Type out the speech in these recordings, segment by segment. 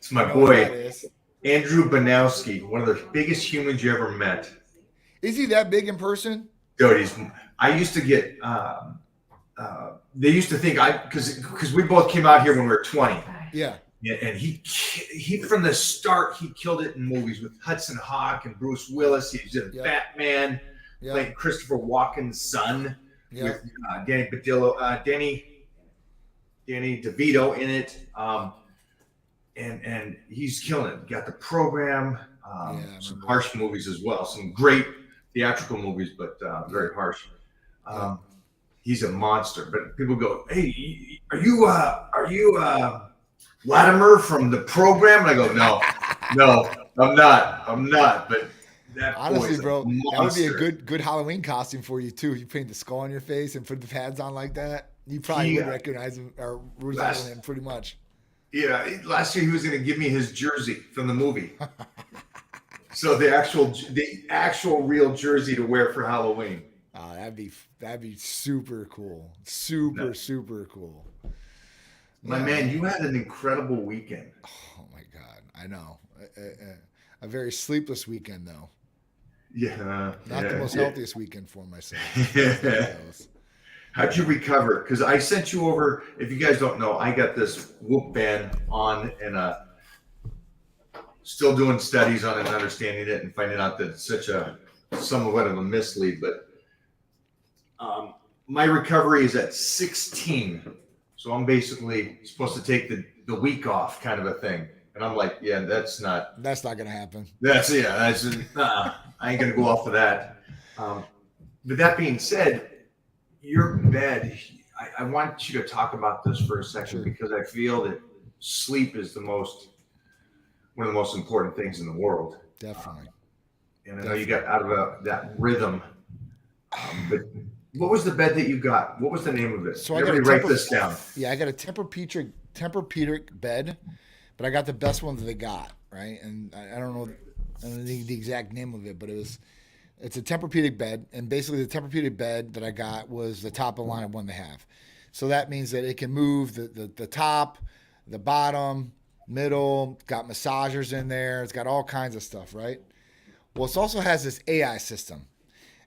It's my boy, Andrew Banowski, one of the biggest humans you ever met. Is he that big in person? Dude, I used to get, they used to think because we both came out here when we were 20. Yeah. Yeah, and he from the start, he killed it in movies with Hudson Hawk and Bruce Willis. He was in Batman, playing Christopher Walken's son with Danny Badillo, Danny DeVito in it. And he's killing it. Got the program, some harsh movies as well, some great theatrical movies, but very harsh. He's a monster. But people go, "Hey, are you Latimer from the program?" And I go, "No, I'm not." But that honestly, bro, that would be a monster. good Halloween costume for you too. You paint the skull on your face and put the pads on like that. You probably would recognize him or resemble him pretty much. Yeah, last year he was going to give me his jersey from the movie. So the actual real jersey to wear for Halloween. Oh, that'd be super cool. Super cool. My man, you had an incredible weekend. Oh my God, I know. A very sleepless weekend though. Yeah. Not the most healthiest weekend for myself. How'd you recover? Because I sent you over. If you guys don't know, I got this Whoop band on and still doing studies on it and understanding it and finding out that it's such a somewhat of a mislead. But my recovery is at 16. So I'm basically supposed to take the week off kind of a thing. And I'm like, yeah, that's not going to happen. I ain't going to go off of that. But that being said, your bed, I want you to talk about this for a second because I feel that sleep is one of the most important things in the world. Definitely. And I know you got out of that rhythm. But what was the bed that you got? What was the name of it? So Everybody write this down. Yeah, I got a Tempur-Pedic bed, but I got the best one that they got, right? And I don't know the exact name of it, but it's a Tempur-Pedic bed, and basically the Tempur-Pedic bed that I got was the top of the line of one they have. So that means that it can move the top, the bottom, middle, got massagers in there, it's got all kinds of stuff, right? Well, it also has this AI system.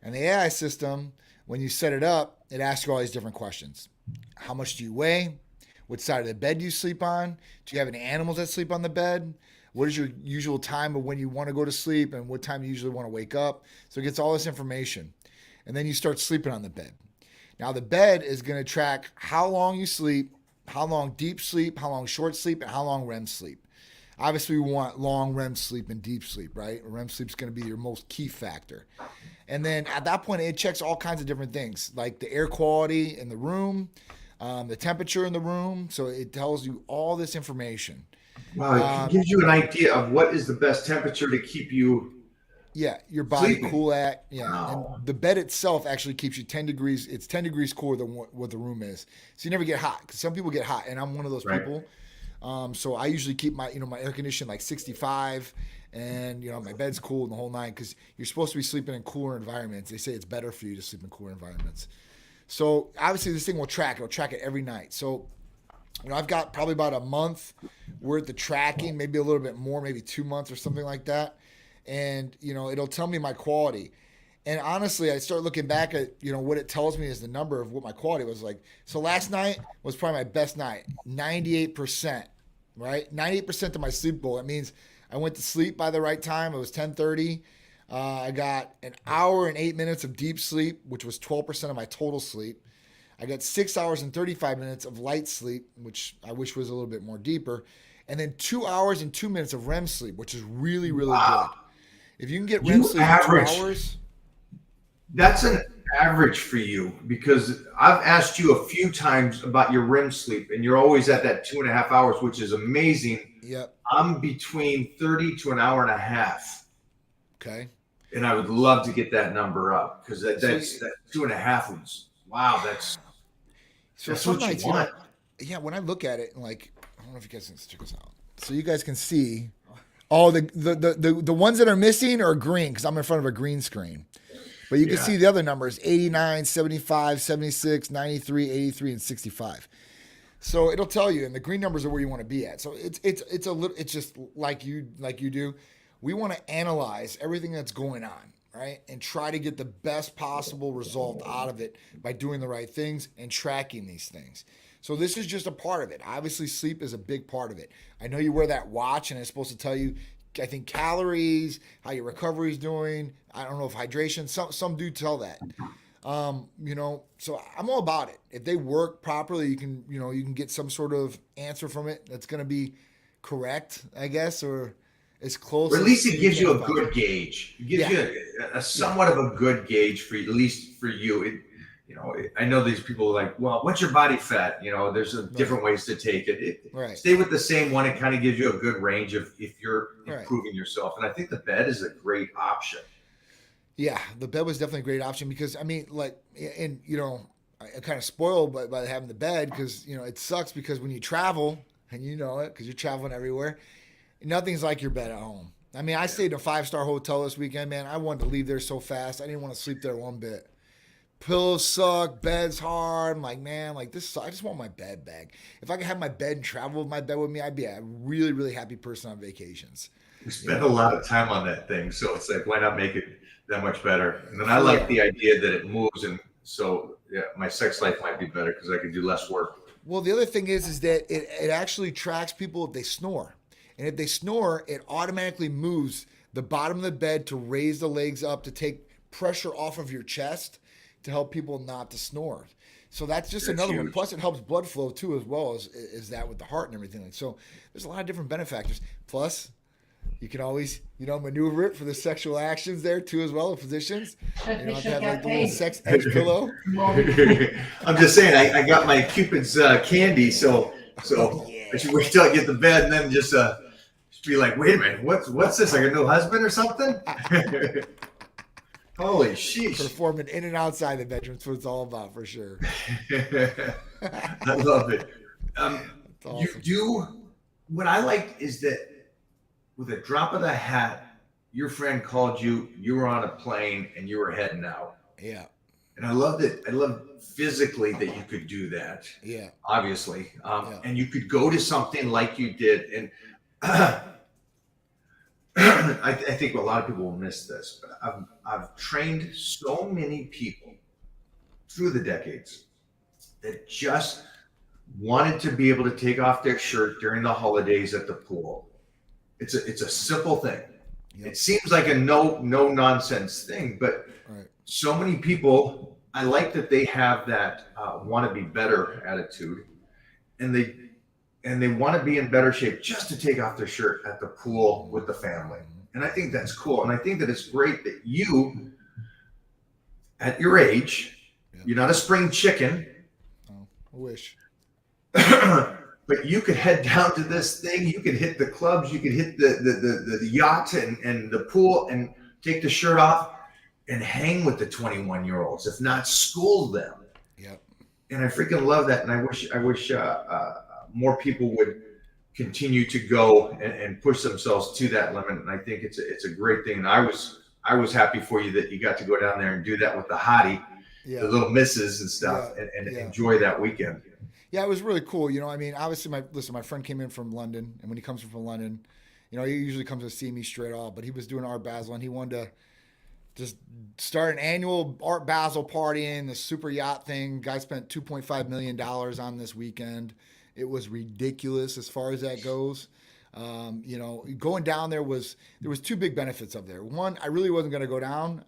And the AI system, when you set it up, it asks you all these different questions. How much do you weigh? What side of the bed do you sleep on? Do you have any animals that sleep on the bed? What is your usual time of when you want to go to sleep and what time you usually want to wake up? So it gets all this information. And then you start sleeping on the bed. Now the bed is going to track how long you sleep, how long deep sleep, how long short sleep, and how long REM sleep. Obviously, we want long REM sleep and deep sleep, right? REM sleep is going to be your most key factor. And then at that point, it checks all kinds of different things, like the air quality in the room, the temperature in the room. So it tells you all this information. Wow, it gives you an idea of what is the best temperature to keep you your body sleeping. cool at. Yeah. Wow. And the bed itself actually keeps you 10 degrees. It's 10 degrees cooler than what the room is. So you never get hot because some people get hot. And I'm one of those people. So I usually keep my air conditioning like 65 and, my bed's cool the whole night because you're supposed to be sleeping in cooler environments. They say it's better for you to sleep in cooler environments. So obviously this thing will track. It'll track it every night. So, I've got probably about a month worth of tracking, maybe a little bit more, maybe 2 months or something like that. And, it'll tell me my quality. And honestly, I start looking back at, what it tells me is the number of what my quality was like. So last night was probably my best night, 98%, right? 98% of my sleep goal. That means I went to sleep by the right time. It was 10:30. I got an hour and 8 minutes of deep sleep, which was 12% of my total sleep. I got 6 hours and 35 minutes of light sleep, which I wish was a little bit more deeper. And then 2 hours and 2 minutes of REM sleep, which is really, really good. If you can get REM sleep in 2 hours. That's an average for you because I've asked you a few times about your REM sleep and you're always at that 2.5 hours, which is amazing. Yep. I'm between 30 to an hour and a half. Okay. And I would love to get that number up because that 2.5 was, wow, that's what you want. When I look at it, and I don't know if you guys can check this out. So you guys can see all the ones that are missing are green because I'm in front of a green screen. But you can see the other numbers, 89, 75, 76, 93, 83, and 65. So it'll tell you, and the green numbers are where you want to be at. So it's a little, it's just like you do. We want to analyze everything that's going on, right, and try to get the best possible result out of it by doing the right things and tracking these things. So this is just a part of it. Obviously, sleep is a big part of it. I know you wear that watch, and it's supposed to tell you, I think, calories, how your recovery is doing. I don't know if hydration. Some do tell that. So I'm all about it. If they work properly, you can get some sort of answer from it that's going to be correct, I guess, or as close. Or at least it gives you a good gauge. It gives you a somewhat of a good gauge for at least for you. I know these people are like, well, what's your body fat? There's different ways to take it. Stay with the same one. It kind of gives you a good range of if you're improving yourself. And I think the bed is a great option. Yeah, the bed was definitely a great option because I kind of spoiled by having the bed because it sucks because when you travel and you know it because you're traveling everywhere, nothing's like your bed at home. I mean, I stayed in a 5-star hotel this weekend, man. I wanted to leave there so fast. I didn't want to sleep there one bit. Pillows suck, bed's hard. I'm like, man, like this. I just want my bed back. If I could have my bed and travel with my bed with me, I'd be a really, really happy person on vacations. We spend a lot of time on that thing, so it's like, why not make it that much better? And then I like the idea that it moves, and so my sex life might be better because I can do less work. Well, the other thing is that it actually tracks people if they snore, and if they snore, it automatically moves the bottom of the bed to raise the legs up to take pressure off of your chest to help people not to snore. So that's another huge one. Plus, it helps blood flow too, as well as that with the heart and everything. So there's a lot of different benefactors. Plus, you can always, maneuver it for the sexual actions there too, as well, in positions. You don't have to have like the little sex edge pillow. I'm just saying, I got my Cupid's candy, so I should wait till I get to bed and then just be like, wait a minute, what's this? Like a new husband or something? Holy sheesh. Performing in and outside the bedroom. That's what it's all about, for sure. I love it. Awesome. What I liked is that with a drop of the hat, your friend called you, you were on a plane, and you were heading out. Yeah. And I loved it. I loved physically that you could do that. Yeah. Obviously. And you could go to something like you did. And I think a lot of people will miss this, but I've trained so many people through the decades that just wanted to be able to take off their shirt during the holidays at the pool. It's a simple thing. Yep. It seems like a no nonsense thing, but so many people, I like that they have that want to be better attitude, and they want to be in better shape just to take off their shirt at the pool with the family. And I think that's cool. And I think that it's great that you, at your age, you're not a spring chicken. Oh, I wish. But you could head down to this thing. You could hit the clubs. You could hit the yacht and the pool and take the shirt off and hang with the 21-year-olds, if not school them. Yep. And I freaking love that. And I wish more people would continue to go and push themselves to that limit. And I think it's a great thing. And I was happy for you that you got to go down there and do that with the hottie, the little misses and stuff, and enjoy that weekend. Yeah, it was really cool. Obviously my friend came in from London, and when he comes from London, he usually comes to see me straight off, but he was doing Art Basel, and he wanted to just start an annual Art Basel party in the super yacht thing. Guy spent $2.5 million on this weekend. It was ridiculous as far as that goes. Going down there was two big benefits of there. One, I really wasn't going to go down,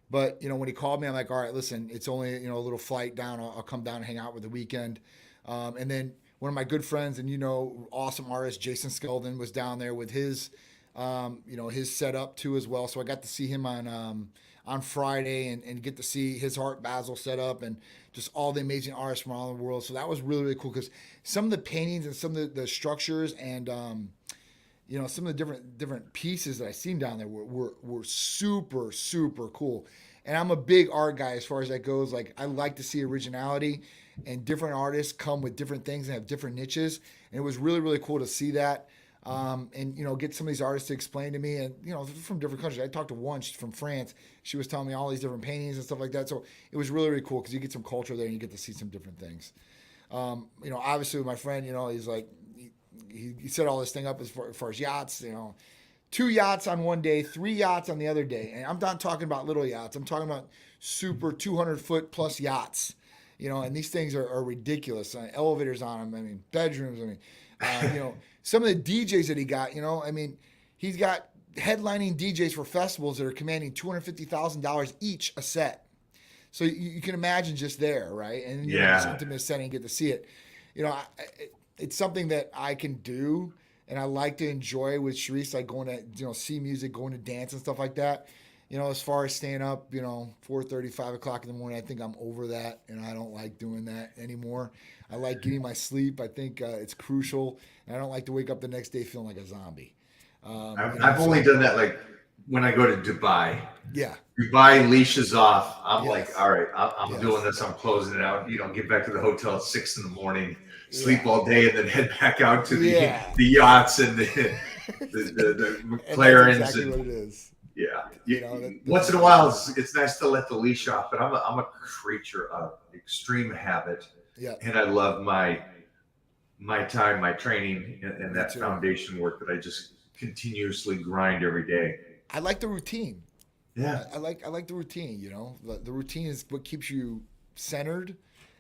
but when he called me, I'm like, all right, listen, it's only a little flight down. I'll come down and hang out with the weekend. And then one of my good friends and awesome artist Jason Skeldon was down there with his his setup too as well. So I got to see him on Friday and get to see his Art Basel setup and just all the amazing artists from all over the world. So that was really, really cool because some of the paintings and some of the structures and some of the different pieces that I seen down there were super, super cool. And I'm a big art guy as far as that goes. Like, I like to see originality, and different artists come with different things and have different niches. And it was really, really cool to see that. And get some of these artists to explain to me, and from different countries. I talked to one from France. She was telling me all these different paintings and stuff like that. So it was really, really cool because you get some culture there and you get to see some different things. Obviously with my friend, he's like, he set all this thing up as far as yachts, 2 yachts on one day, 3 yachts on the other day. And I'm not talking about little yachts. I'm talking about super 200-foot plus yachts, and these things are ridiculous. Elevators on them. I mean, bedrooms. I mean, some of the DJs that he got, he's got headlining DJs for festivals that are commanding $250,000 each a set. So you can imagine just there, right? And you're in this intimate setting, get to see it. It's something that I can do, and I like to enjoy with Tsikouris, like going to see music, going to dance and stuff like that. As far as staying up, 4:30, 5 o'clock in the morning, I think I'm over that, and I don't like doing that anymore. I like getting my sleep. I think it's crucial, and I don't like to wake up the next day feeling like a zombie. I've only done that like when I go to Dubai. Yeah. Dubai leashes off. I'm like, all right, I'm doing this. I'm closing it out. Get back to the hotel at 6 a.m, sleep all day, and then head back out to the yachts and the McLarens. And that's exactly what it is. Yeah. Once in a while, it's nice to let the leash off, but I'm a creature of extreme habit. Yeah. And I love my time, my training, and that foundation work that I just continuously grind every day. I like the routine. Yeah. I like the routine, The routine is what keeps you centered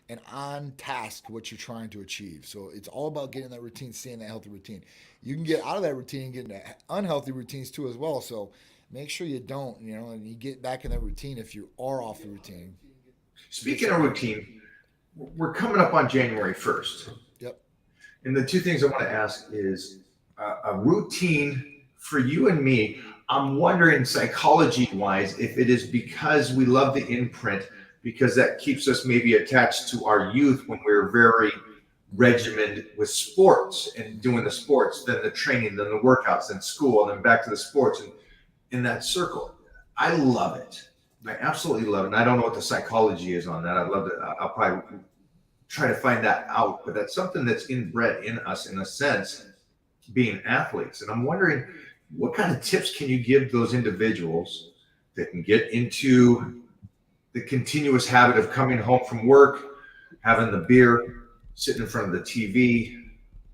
and on task what you're trying to achieve. So it's all about getting that routine, staying that healthy routine. You can get out of that routine and get into unhealthy routines too as well. So make sure you don't, and you get back in that routine if you are off the routine. Speaking of routine, we're coming up on January 1st. Yep. And the two things I want to ask is a routine for you and me. I'm wondering psychology-wise if it is because we love the imprint, because that keeps us maybe attached to our youth when we were very regimented with sports and doing the sports, then the training, then the workouts, then school, and then back to the sports, and in that circle. I love it. I absolutely love it. And I don't know what the psychology is on that. I'd love to, I'll probably try to find that out, but that's something that's inbred in us in a sense, being athletes. And I'm wondering, what kind of tips can you give those individuals that can get into the continuous habit of coming home from work, having the beer, sitting in front of the TV,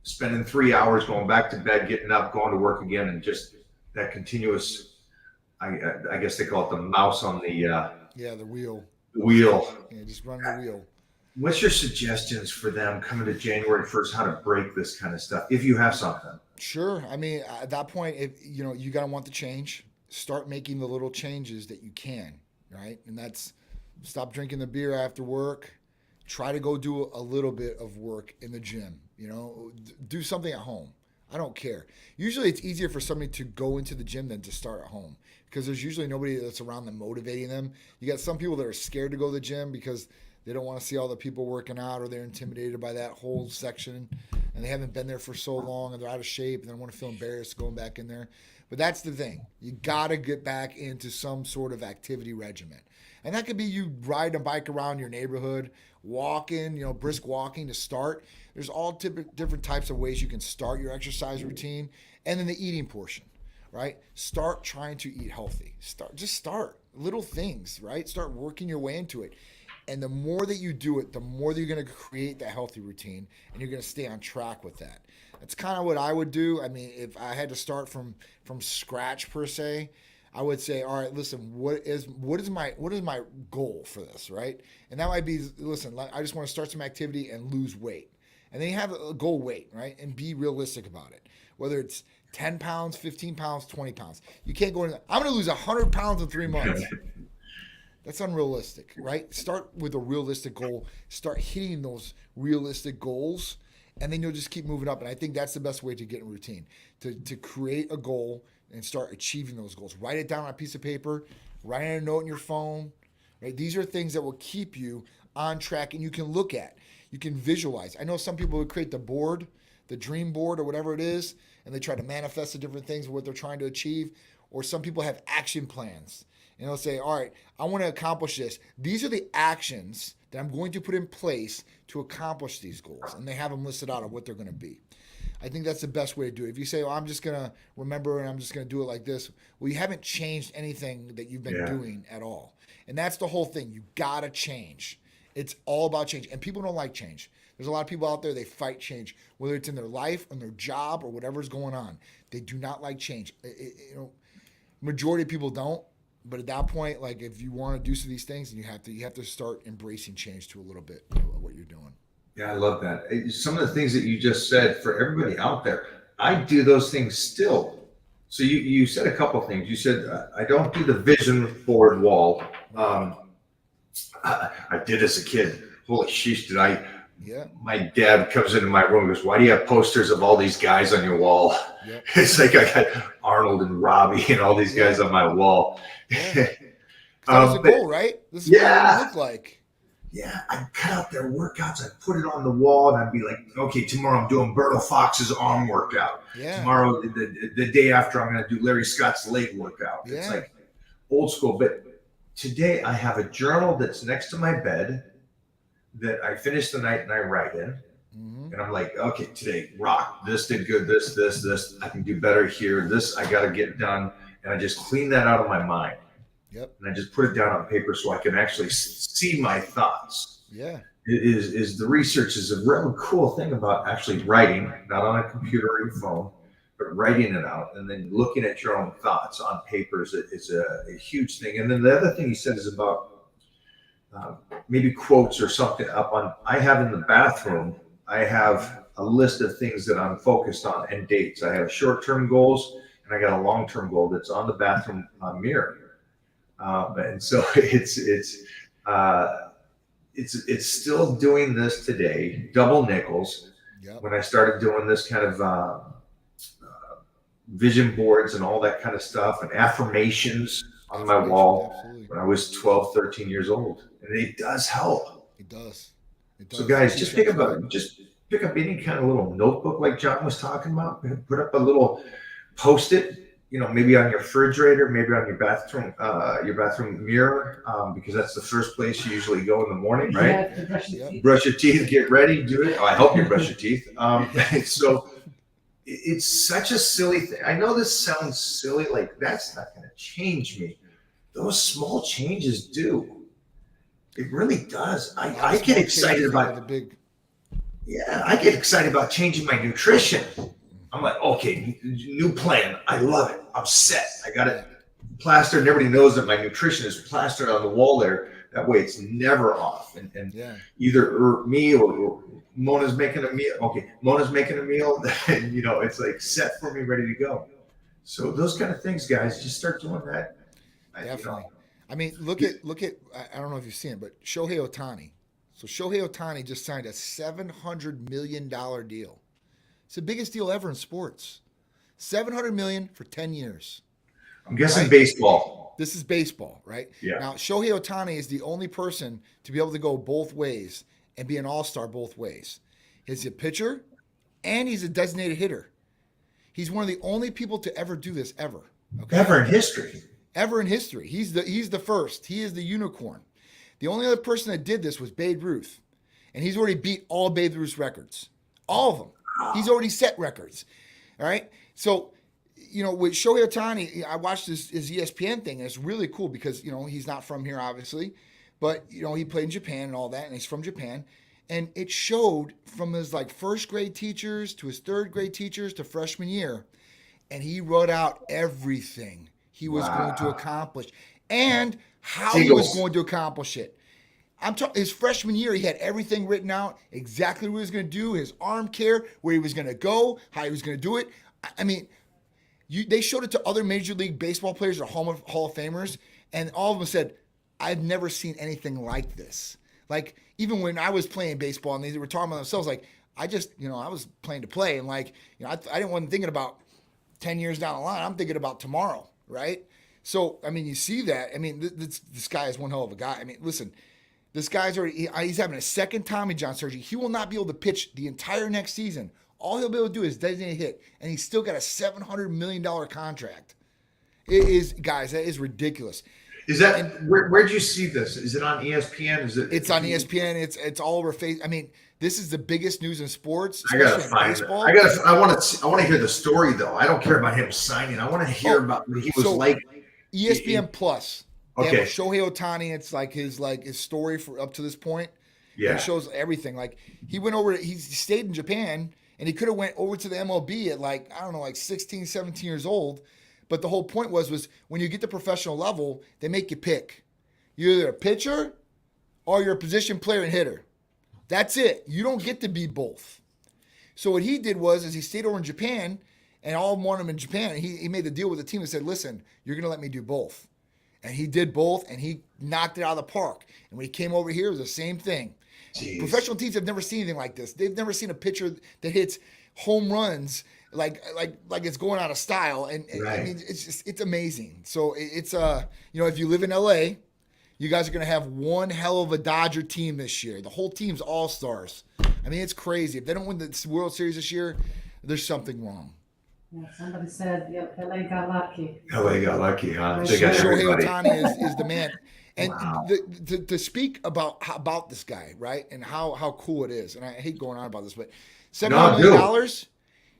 spending 3 hours, going back to bed, getting up, going to work again, and just that continuous, I guess they call it the mouse on the the wheel. The wheel. Yeah, just run the wheel. What's your suggestions for them coming to January 1st, how to break this kind of stuff, if you have something? Sure. I mean, at that point, you got to want the change. Start making the little changes that you can, right? And that's stop drinking the beer after work. Try to go do a little bit of work in the gym, do something at home. I don't care. Usually it's easier for somebody to go into the gym than to start at home because there's usually nobody that's around them motivating them. You got some people that are scared to go to the gym because they don't want to see all the people working out, or they're intimidated by that whole section and they haven't been there for so long and they're out of shape and they don't want to feel embarrassed going back in there. But that's the thing. You got to get back into some sort of activity regimen. And that could be you riding a bike around your neighborhood, walking, brisk walking to start. There's all different types of ways you can start your exercise routine. And then the eating portion, right? Start trying to eat healthy. Start little things, right? Start working your way into it. And the more that you do it, the more that you're going to create that healthy routine, and you're going to stay on track with that. That's kind of what I would do. I mean, if I had to start from scratch per se, I would say, all right, listen, what is my goal for this, right? And that might be, listen, I just want to start some activity and lose weight. And then you have a goal weight, right? And be realistic about it. Whether it's 10 pounds, 15 pounds, 20 pounds. You can't go in, I'm going to lose 100 pounds in 3 months. That's unrealistic, right? Start with a realistic goal. Start hitting those realistic goals, and then you'll just keep moving up. And I think that's the best way to get in routine, to create a goal and start achieving those goals. Write it down on a piece of paper, write a note in your phone, right? These are things that will keep you on track and you can look at. You can visualize. I know some people would create the board, the dream board or whatever it is, and they try to manifest the different things of what they're trying to achieve. Or some people have action plans. And they'll say, all right, I want to accomplish this. These are the actions that I'm going to put in place to accomplish these goals. And they have them listed out of what they're going to be. I think that's the best way to do it. If you say, well, I'm just going to remember and I'm just going to do it like this, well, you haven't changed anything that you've been doing at all. And that's the whole thing. You got to change. It's all about change. And people don't like change. There's a lot of people out there, they fight change, whether it's in their life, in their job, or whatever's going on. They do not like change. Majority of people don't. But at that point, like if you want to do some of these things, you have to start embracing change to a little bit of what you're doing. Yeah, I love that. Some of the things that you just said for everybody out there, I do those things still. So you said a couple of things. You said I don't do the vision board wall. I did as a kid. Holy sheesh, did I? Yeah. My dad comes into my room and goes, "Why do you have posters of all these guys on your wall?" Yep. It's like I got Arnold and Robbie and all these guys on my wall. Yeah. That was a goal, right? This is what it looked like. Yeah, I'd cut out their workouts. I'd put it on the wall, and I'd be like, okay, tomorrow I'm doing Berto Fox's arm workout. Yeah. Tomorrow, the day after, I'm going to do Larry Scott's leg workout. Yeah. It's like old school. But today I have a journal that's next to my bed that I finish the night and I write in. Mm-hmm. And I'm like, okay, today, rock. This did good. This. I can do better here. This I got to get done. And I just clean that out of my mind. Yep. And I just put it down on paper so I can actually see my thoughts. Yeah. Is the research is a real cool thing about actually writing, not on a computer or your phone, but writing it out and then looking at your own thoughts on paper is a huge thing. And then the other thing he said is about maybe quotes or something up on. I have in the bathroom, I have a list of things that I'm focused on and dates. I have short-term goals and I got a long-term goal that's on the bathroom mirror. And so it's still doing this today, double nickels. Yep. When I started doing this kind of vision boards and all that kind of stuff and affirmations on my wall when I was 12, 13 years old. And it does help. It does. So guys, just pick up any kind of little notebook like John was talking about. Put up a little Post-it. Maybe on your refrigerator, maybe on your bathroom mirror, because that's the first place you usually go in the morning, right? Yeah, brush your teeth, get ready, do it. Oh, I hope you brush your teeth. So it's such a silly thing. I know this sounds silly, like that's not going to change me. Those small changes do. It really does. I get excited about I get excited about changing my nutrition. I'm like, okay, new plan. I love it. I'm set. I got it plastered, and everybody knows that my nutrition is plastered on the wall there. That way it's never off. And either me or Mona's making a meal. Okay, Mona's making a meal. And, it's like set for me, ready to go. So those kind of things, guys, just start doing that. Definitely. I mean, look at. I don't know if you've seen it, but Shohei Ohtani. So Shohei Ohtani just signed a $700 million deal. It's the biggest deal ever in sports. $700 million for 10 years. I'm guessing baseball. This is baseball, right? Yeah. Now, Shohei Ohtani is the only person to be able to go both ways and be an all-star both ways. He's a pitcher and he's a designated hitter. He's one of the only people to ever do this ever. Okay? Ever in history. Ever in history. He's the first. He is the unicorn. The only other person that did this was Babe Ruth. And he's already beat all Babe Ruth's records. All of them. He's already set records. All right. So, with Shohei Ohtani, I watched his ESPN thing, and it's really cool because, he's not from here, obviously, but, he played in Japan and all that, and he's from Japan. And it showed from his first grade teachers to his third grade teachers to freshman year. And he wrote out everything he was going to accomplish and how he was going to accomplish it. I'm talking his freshman year, he had everything written out, exactly what he was going to do, his arm care, where he was going to go, how he was going to do it. I mean, they showed it to other Major League Baseball players or Hall of Famers, and all of them said, I've never seen anything like this. Like, even when I was playing baseball and they were talking about themselves, I was playing to play, and I wasn't thinking about 10 years down the line. I'm thinking about tomorrow, right? So, I mean, you see that. I mean, this guy is one hell of a guy. I mean, listen, this guy's he's having a second Tommy John surgery. He will not be able to pitch the entire next season. All he'll be able to do is designate hit, and he's still got a $700 million contract. It is, guys, that is ridiculous. Is that where'd you see this? Is it on ESPN? It's on ESPN. It's all over Facebook. I mean, this is the biggest news in sports. I gotta find it. I want to hear the story though. I don't care about him signing. I want to hear about what he was like. ESPN Plus. They Okay. have Shohei Ohtani. It's his story for up to this point. Yeah. It shows everything. Like he went over, he stayed in Japan and he could have went over to the MLB at like, I don't know, like 16, 17 years old. But the whole point was when you get to professional level, they make you pick. You're either a pitcher or you're a position player and hitter. That's it. You don't get to be both. So what he did was he stayed over in Japan and all wanted him in Japan. And he made the deal with the team and said, listen, you're going to let me do both. And he did both and he knocked it out of the park. And when he came over here, it was the same thing. Jeez. Professional teams have never seen anything like this. They've never seen a pitcher that hits home runs like it's going out of style. And right. I mean, it's amazing. So it's if you live in LA, you guys are going to have one hell of a Dodger team this year. The whole team's all-stars. I mean, it's crazy. If they don't win the World Series this year, there's something wrong. Yeah, somebody said LA got lucky. LA got lucky, huh? They got Shohei Ohtani is the man. And wow. to speak about this guy, right, and how cool it is, and I hate going on about this, but $700 million,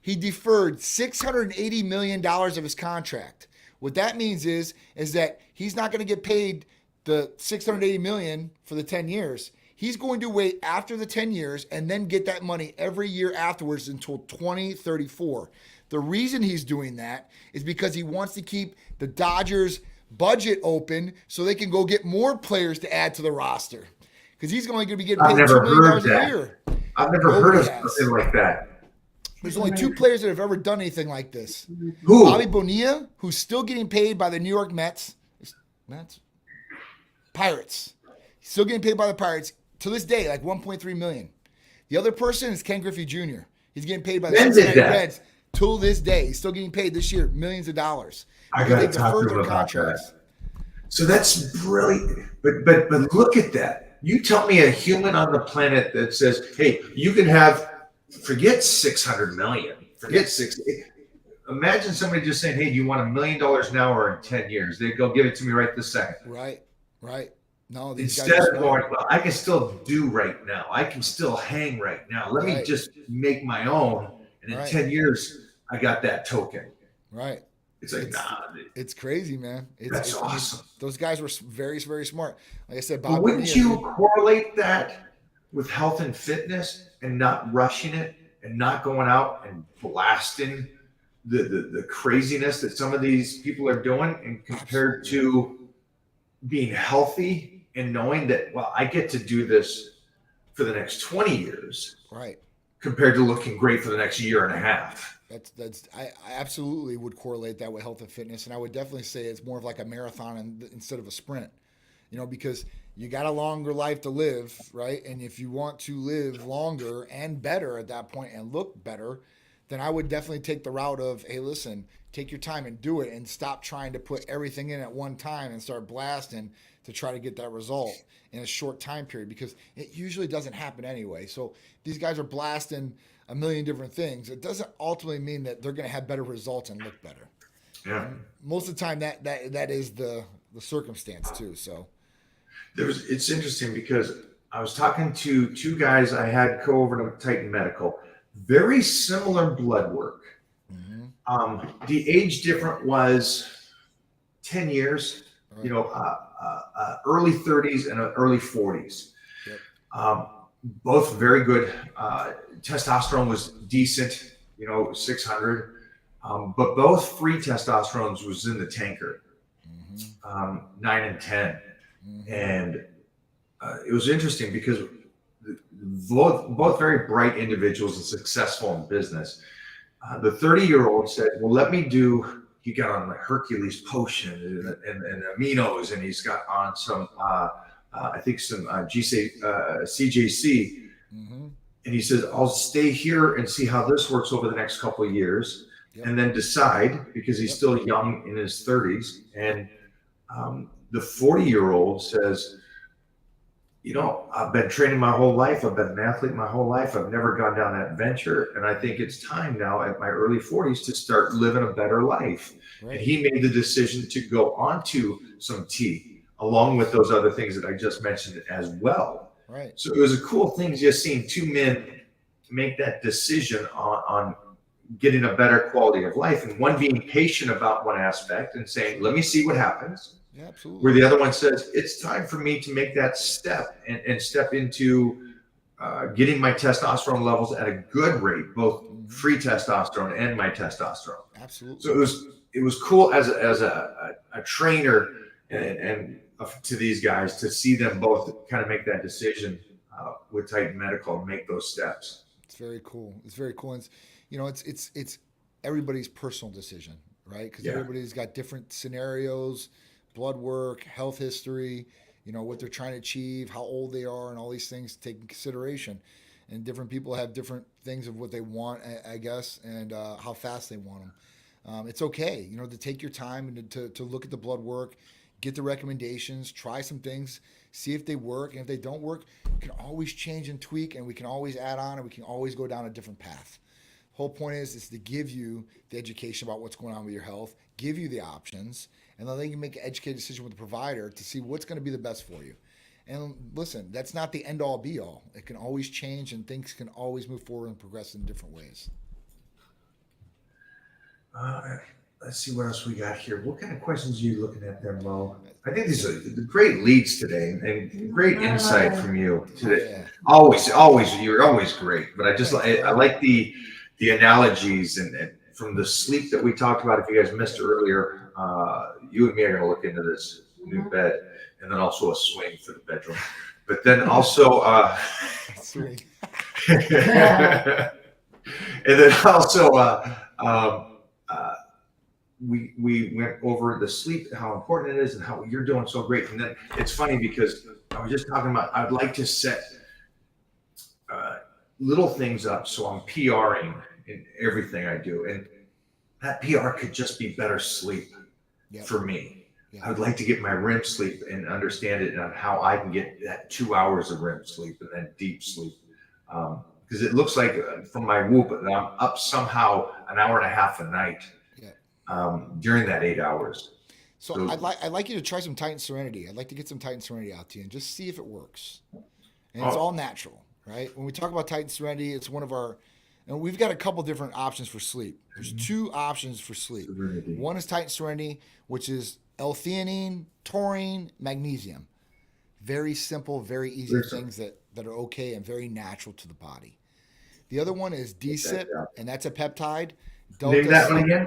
he deferred $680 million of his contract. What that means is that he's not going to get paid the $680 million for the 10 years. He's going to wait after the 10 years and then get that money every year afterwards until 2034. The reason he's doing that is because he wants to keep the Dodgers' budget open so they can go get more players to add to the roster. Because he's only going to be getting paid $2 million a year. I've never heard of something like that. There's only two players that have ever done anything like this. Who? Bobby Bonilla, who's still getting paid by the New York Pirates. He's still getting paid by the Pirates to this day, like $1.3 million. The other person is Ken Griffey Jr. He's getting paid by the Cincinnati Reds till this day. He's still getting paid this year millions of dollars. I got to talk to him about that. So that's brilliant. But look at that. You tell me a human on the planet that says, hey, you can forget 600 million. Forget 60. Imagine somebody just saying, hey, do you want $1 million now or in 10 years? They go give it to me right this second. Right. No, instead of going, well, I can still do right now. I can still hang right now. Let me just make my own. And in 10 years, I got that token. Right. It's like, it's crazy, man. That's awesome. I mean, those guys were very, very smart. Like I said, Bob. Wouldn't you correlate that with health and fitness and not rushing it and not going out and blasting the craziness that some of these people are doing, and compared to being healthy and knowing that, well, I get to do this for the next 20 years, right? Compared to looking great for the next year and a half. I absolutely would correlate that with health and fitness, and I would definitely say it's more of like a marathon instead of a sprint, because you got a longer life to live, right? And if you want to live longer and better at that point and look better, then I would definitely take the route of, hey, listen, take your time and do it, and stop trying to put everything in at one time and start blasting to try to get that result in a short time period, because it usually doesn't happen anyway. So these guys are blasting a million different things. It doesn't ultimately mean that they're going to have better results and look better. Yeah. And most of the time that is the circumstance too. So it's interesting because I was talking to two guys I had go over to Titan Medical, very similar blood work. Mm-hmm. The age difference was 10 years, early 30s and early 40s. Yep. Both very good. Testosterone was decent, 600. But both free testosterone was in the tanker, 9 and 10. Mm-hmm. And it was interesting because both very bright individuals and successful in business. The 30-year-old said, well, let me do, he got on the Hercules potion and aminos, and he's got on some, I think some CJC. Mm-hmm. And he says, I'll stay here and see how this works over the next couple of years, and then decide, because he's still young in his 30s. And the 40-year-old says, I've been training my whole life. I've been an athlete my whole life. I've never gone down that venture. And I think it's time now at my early 40s to start living a better life. Right. And he made the decision to go onto some tea, along with those other things that I just mentioned as well. Right. So it was a cool thing just seeing two men make that decision on getting a better quality of life, and one being patient about one aspect and saying, let me see what happens. Yeah, absolutely. Where the other one says, it's time for me to make that step and step into getting my testosterone levels at a good rate, both free testosterone and my testosterone. Absolutely. So it was cool as a trainer and to these guys to see them both kind of make that decision with Titan Medical and make those steps. It's very cool. It's very cool. And it's everybody's personal decision, right? Because everybody's got different scenarios, blood work, health history, what they're trying to achieve, how old they are, and all these things to take in consideration. And different people have different things of what they want, I guess, and how fast they want them. It's okay, to take your time and to look at the blood work, get the recommendations, try some things, see if they work. And if they don't work, we can always change and tweak, and we can always add on, and we can always go down a different path. The whole point is to give you the education about what's going on with your health, give you the options, and then you can make an educated decision with the provider to see what's going to be the best for you. And listen, that's not the end-all be-all. It can always change, and things can always move forward and progress in different ways. Let's see what else we got here. What kind of questions are you looking at there, Mo? I think these are great leads today and great insight from you today. Yeah. Always, you're always great. But I like the analogies and from the sleep that we talked about. If you guys missed it earlier, you and me are going to look into this new bed, and then also a swing for the bedroom. But then also, swing. And then also, we went over the sleep, how important it is, and how you're doing so great. And then it's funny because I was just talking about I'd like to set little things up so I'm PRing in everything I do, and that PR could just be better sleep for me. I would like to get my REM sleep and understand it on how I can get that 2 hours of REM sleep and then deep sleep. Because it looks like from my Whoop that I'm up somehow an hour and a half a night during that 8 hours. So I'd like you to try some Titan Serenity. I'd like to get some Titan Serenity out to you and just see if it works. And it's all natural, right? When we talk about Titan Serenity, it's one of our, and we've got a couple different options for sleep. There's two options for sleep. Serenity. One is Titan Serenity, which is L-theanine, taurine, magnesium. Very simple, very easy things that are okay and very natural to the body. The other one is DSIP, and that's a peptide. Name that one again?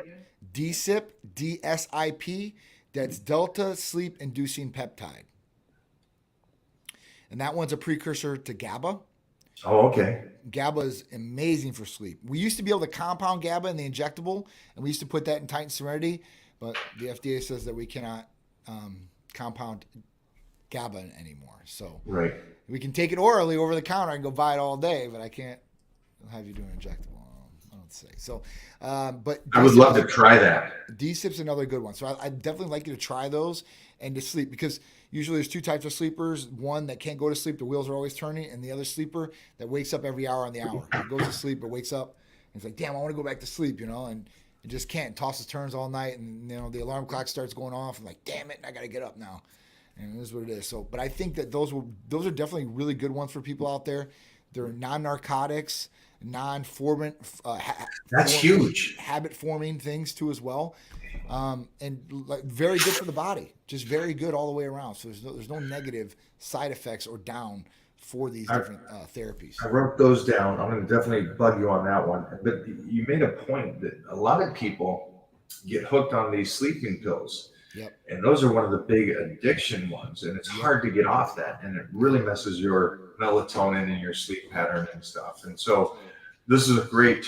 DSIP, DSIP. That's Delta Sleep Inducing Peptide. And that one's a precursor to GABA. Oh, okay. GABA is amazing for sleep. We used to be able to compound GABA in the injectable, and we used to put that in Titan Serenity, but the FDA says that we cannot compound GABA anymore. So we can take it orally over the counter and go buy it all day, but I can't have you do an injectable. I don't say. So, but I would love to try that. DSIP's another good one. So I definitely like you to try those and to sleep, because usually there's two types of sleepers. One that can't go to sleep, the wheels are always turning, and the other sleeper that wakes up every hour on the hour. He goes to sleep but wakes up and it's like, damn, I want to go back to sleep, and it just can't. Tosses turns all night, and the alarm clock starts going off, and like, damn it, I got to get up now. And this is what it is. So, but I think that those are definitely really good ones for people out there. They're non-narcotics, non-formant. That's huge. Habit-forming things too as well, and very good for the body. Just very good all the way around. So there's no negative side effects or down for these different therapies. I wrote those down. I'm going to definitely bug you on that one. But you made a point that a lot of people get hooked on these sleeping pills. Yep. And those are one of the big addiction ones, and it's hard to get off that, and it really messes your melatonin and your sleep pattern and stuff. And so this is a great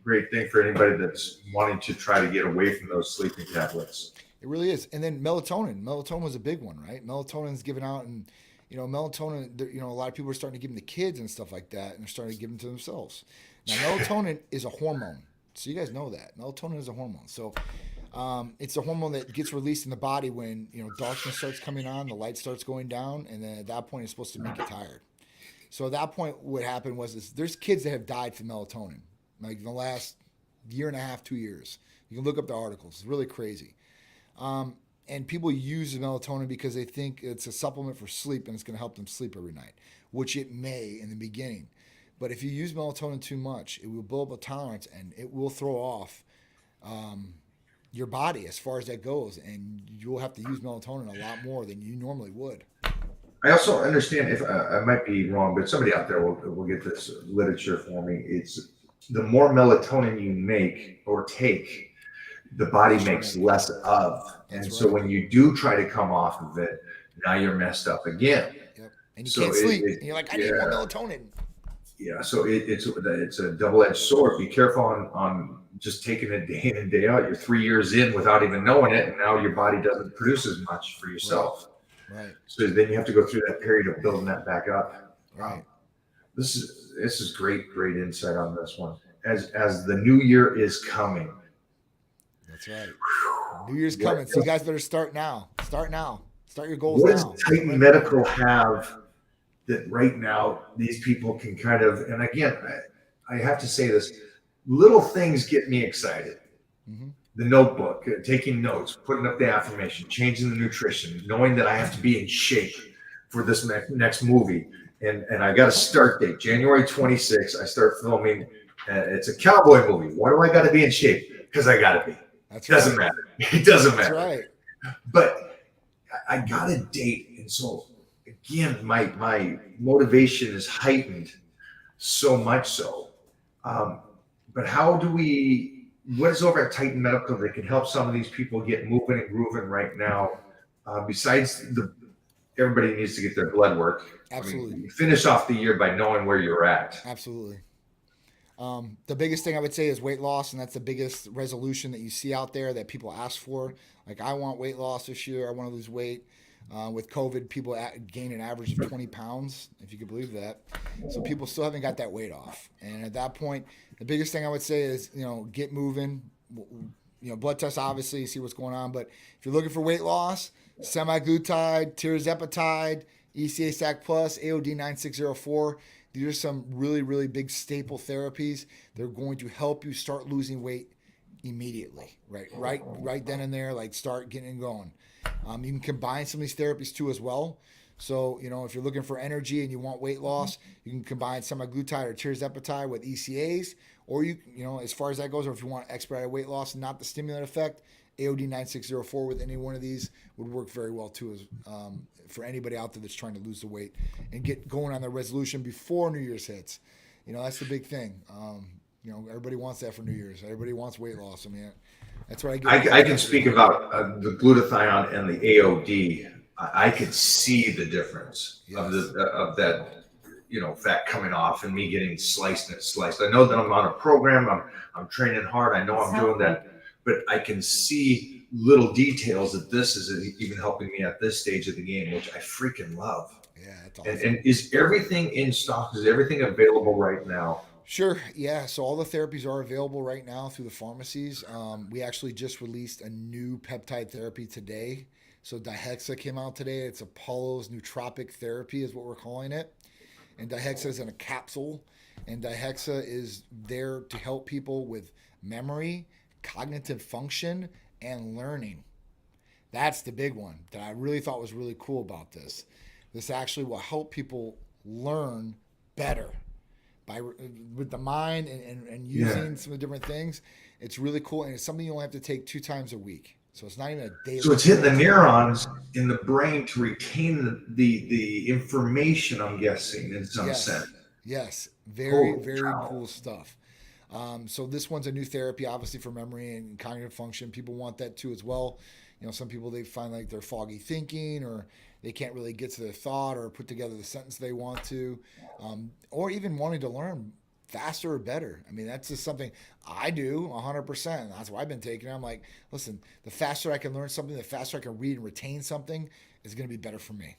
thing for anybody that's wanting to try to get away from those sleeping tablets. It really is. And then melatonin was a big one, right? Melatonin is given out, and melatonin, a lot of people are starting to give them to kids and stuff like that, and they're starting to give them to themselves. Now, melatonin is a hormone, so you guys know that melatonin is a hormone. So it's a hormone that gets released in the body when darkness starts coming on, the light starts going down, and then at that point it's supposed to make you tired. So at that point, what happened was there's kids that have died from melatonin, like in the last year and a half, 2 years. You can look up the articles. It's really crazy. And people use melatonin because they think it's a supplement for sleep and it's going to help them sleep every night, which it may in the beginning. But if you use melatonin too much, it will build up a tolerance and it will throw off your body as far as that goes, and you'll have to use melatonin a lot more than you normally would. I also understand if I might be wrong, but somebody out there will get this literature for me. It's the more melatonin you make or take, the body makes less of. And so when you do try to come off of it, now you're messed up again. Yep. And you So can't sleep. And you're like, I need more melatonin. Yeah, so it's a double-edged sword. Be careful on just taking it day in and day out. You're 3 years in without even knowing it, and now your body doesn't produce as much for yourself. Right. So then you have to go through that period of building that back up. Right. This is great insight on this one. As the new year is coming. That's right. New Year's coming, so you guys better start now. Start now. Start your goals now. What now. does Titan Medical have that right now these people can kind of, and again, I have to say this, little things get me excited. Mm-hmm. The notebook, taking notes, putting up the affirmation, changing the nutrition, knowing that I have to be in shape for this next movie. And I got a start date, January 26th. I start filming. It's a cowboy movie. Why do I got to be in shape? Because I got to be. It doesn't matter. It doesn't matter. That's right. But I got a date. And so, again, my motivation is heightened so much so. But how do what is over at Titan Medical that can help some of these people get moving and grooving right now? Besides everybody needs to get their blood work. Absolutely. I mean, finish off the year by knowing where you're at. Absolutely. The biggest thing I would say is weight loss, and that's the biggest resolution that you see out there that people ask for. Like, I want weight loss this year. I want to lose weight. With COVID, people gain an average of 20 pounds, if you could believe that. So people still haven't got that weight off. And at that point, the biggest thing I would say is, get moving. Blood test, obviously, see what's going on. But if you're looking for weight loss, semaglutide, tirzepatide, ECA SAC Plus, AOD 9604, these are some really, really big staple therapies. They're going to help you start losing weight immediately, right then and there, like start getting going. You can combine some of these therapies too as well. So, if you're looking for energy and you want weight loss, you can combine semaglutide or tirzepatide with ECAs, or as far as that goes, or if you want expedited weight loss and not the stimulant effect, AOD 9604 with any one of these would work very well too, for anybody out there that's trying to lose the weight and get going on their resolution before New Year's hits. That's the big thing. Everybody wants that for New Year's. Everybody wants weight loss. I mean, that's what I get. I can speak about the glutathione and the AOD. I could see the difference of that, fat coming off and me getting sliced. I know that I'm on a program. I'm training hard. I know I'm doing that, but I can see little details that this is even helping me at this stage of the game, which I freaking love. Yeah, that's awesome. And is everything in stock? Is everything available right now? Sure. Yeah. So all the therapies are available right now through the pharmacies. We actually just released a new peptide therapy today. So Dihexa came out today. It's Apollo's nootropic therapy is what we're calling it. And Dihexa is in a capsule. And Dihexa is there to help people with memory, cognitive function, and learning. That's the big one that I really thought was really cool about this. This actually will help people learn better with the mind and using some of the different things. It's really cool, and it's something you only have to take 2 times a week. So it's not even a daily. So it's hitting the neurons in the brain to retain the information, I'm guessing, in some sense. Yes. Very cool stuff. So this one's a new therapy, obviously, for memory and cognitive function. People want that too as well. Some people, they find like they're foggy thinking, or they can't really get to their thought or put together the sentence they want to, or even wanting to learn faster or better. I mean, that's just something I do 100%. That's why I've been taking it. I'm like, listen, the faster I can learn something, the faster I can read and retain something is going to be better for me.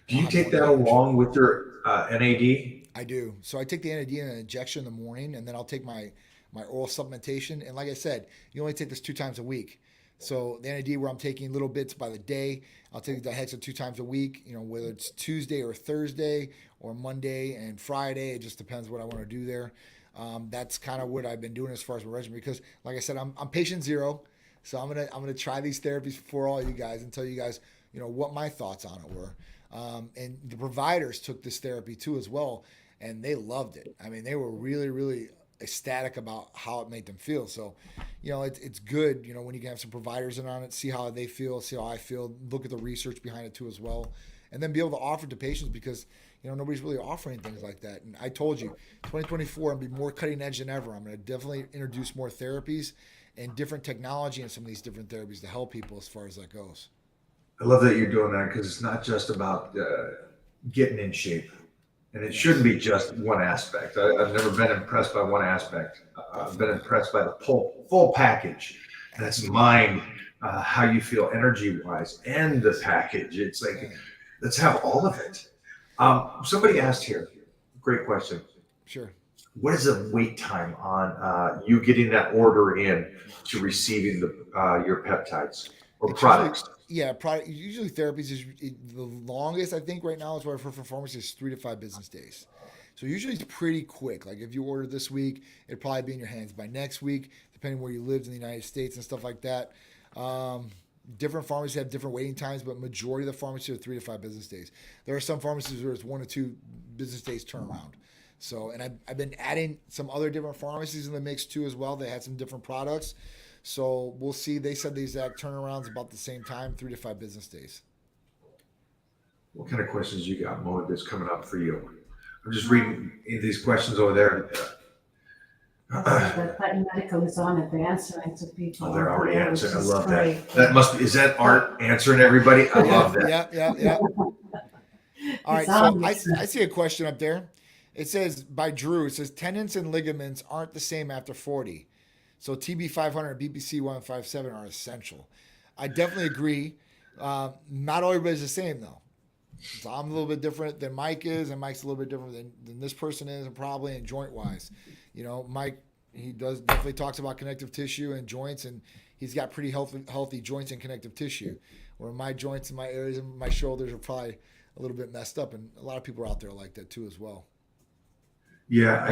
Do you take that along with your NAD? I do. So I take the NAD in an injection in the morning, and then I'll take my oral supplementation. And like I said, you only take this 2 times a week. So the NAD, where I'm taking little bits by the day, I'll take the Dihexa 2 times a week, whether it's Tuesday or Thursday or Monday and Friday. It just depends what I want to do there. That's kind of what I've been doing as far as my regimen, because like I said, I'm patient zero. So I'm gonna try these therapies for all you guys and tell you guys, what my thoughts on it were. And the providers took this therapy too as well, and they loved it. I mean, they were really, really ecstatic about how it made them feel. So, it's good, when you can have some providers in on it, see how they feel, see how I feel, look at the research behind it too as well. and then be able to offer to patients because nobody's really offering things like that. And I told you, 2024, I'm gonna be more cutting edge than ever. I'm gonna definitely introduce more therapies and different technology in some of these different therapies to help people as far as that goes. I love that you're doing that because it's not just about getting in shape. And it shouldn't be just one aspect. I've never been impressed by one aspect. I've been impressed by the full package. That's mind, how you feel energy-wise, and the package. It's like, let's have all of it. Somebody asked here, great question. Sure. What is the wait time on you getting that order in to receiving your peptides or products? Usually therapies is the longest I think right now is for pharmacy is 3 to 5 business days. So usually it's pretty quick. Like if you order this week, it'd probably be in your hands by next week, depending where you lived in the United States and stuff like that. Different pharmacies have different waiting times, but majority of the pharmacies are 3 to 5 business days. There are some pharmacies where it's 1 to 2 business days turnaround. So, and I've been adding some other different pharmacies in the mix too as well. They had some different products. So we'll see. They said the exact turnarounds about the same time, 3 to 5 business days. What kind of questions you got, Mo, that's coming up for you? I'm just reading these questions over there. The medical is on it. They're answering to people. Oh, they're already answering. I love great. that. Is that Art answering everybody? I love that. Yeah. All right. So I see a question up there. It says by Drew, it says tendons and ligaments aren't the same after 40. So TB500 and BPC 157 are essential. I definitely agree. Not everybody's the same though. So I'm a little bit different than Mike is, and Mike's a little bit different than this person is, and probably in joint wise. Mike, he definitely talks about connective tissue and joints, and he's got pretty healthy joints and connective tissue. Where my joints and my areas and my shoulders are probably a little bit messed up, and a lot of people are out there like that too as well. Yeah,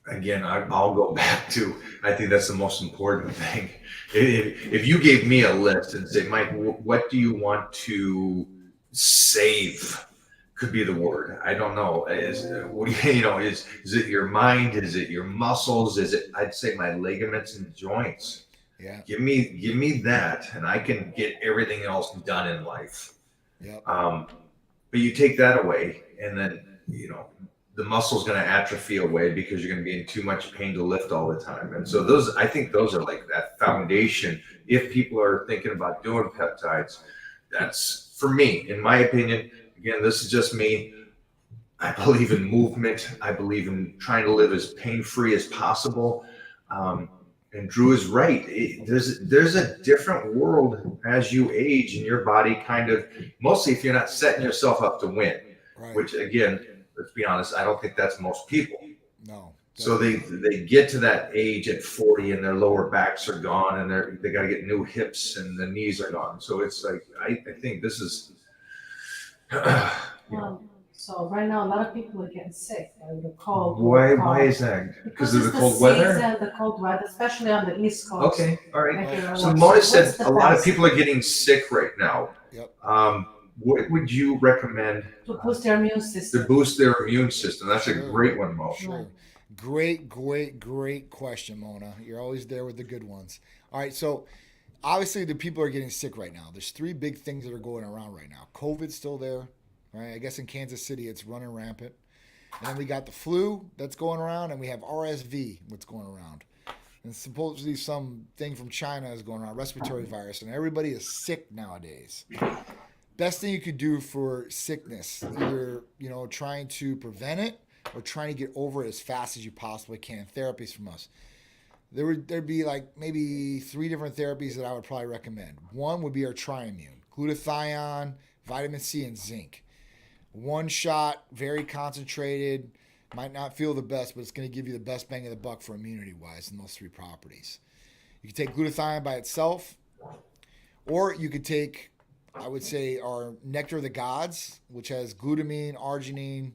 I'll go back to, I think that's the most important thing. If you gave me a list and say, Mike, what do you want to save? Could be the word. I don't know. Is it your mind? Is it your muscles? I'd say my ligaments and joints. Yeah. Give me that, and I can get everything else done in life. Yeah. But you take that away, and then the muscle's going to atrophy away because you're going to be in too much pain to lift all the time. And so I think those are like that foundation. If people are thinking about doing peptides, that's, for me, in my opinion, again, this is just me. I believe in movement. I believe in trying to live as pain-free as possible. And Drew is right. There's a different world as you age, and your body kind of, mostly if you're not setting yourself up to win, right. Which again, let's be honest, I don't think that's most people. No. So they get to that age at 40 and their lower backs are gone, and they got to get new hips and the knees are gone. So it's like, I think this is, So right now, a lot of people are getting sick. The cold. Why is that? Because of the cold weather? The cold weather, especially on the East Coast. Okay, all right. So Mona said a lot of people are getting sick right now. Yep. What would you recommend? To boost their immune system. To boost their immune system. That's a great one, Mo. Sure. Great question, Mona. You're always there with the good ones. All right, so obviously the people are getting sick right now. There's 3 big things that are going around right now. COVID's still there, right? I guess in Kansas City it's running rampant. And then we got the flu that's going around, and we have RSV what's going around. And supposedly some thing from China is going around, respiratory virus, and everybody is sick nowadays. Best thing you could do for sickness, either trying to prevent it or trying to get over it as fast as you possibly can. Therapies from us. There'd be like maybe 3 different therapies that I would probably recommend. One would be our Triimmune, glutathione, vitamin C, and zinc. 1 shot, very concentrated, might not feel the best, but it's going to give you the best bang of the buck for immunity-wise in those 3 properties. You could take glutathione by itself, or you could take, I would say, our Nectar of the Gods, which has glutamine, arginine,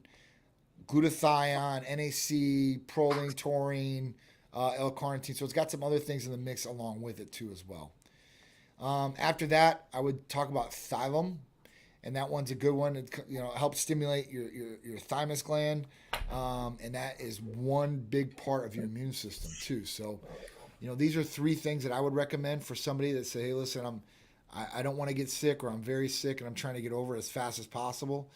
glutathione, NAC, proline, taurine, L-carnitine. So it's got some other things in the mix along with it too as well. After that, I would talk about Thylam, and that one's a good one. It helps stimulate your thymus gland, and that is one big part of your immune system too. So, these are 3 things that I would recommend for somebody that say, hey, listen, I don't want to get sick, or I'm very sick and I'm trying to get over it as fast as possible.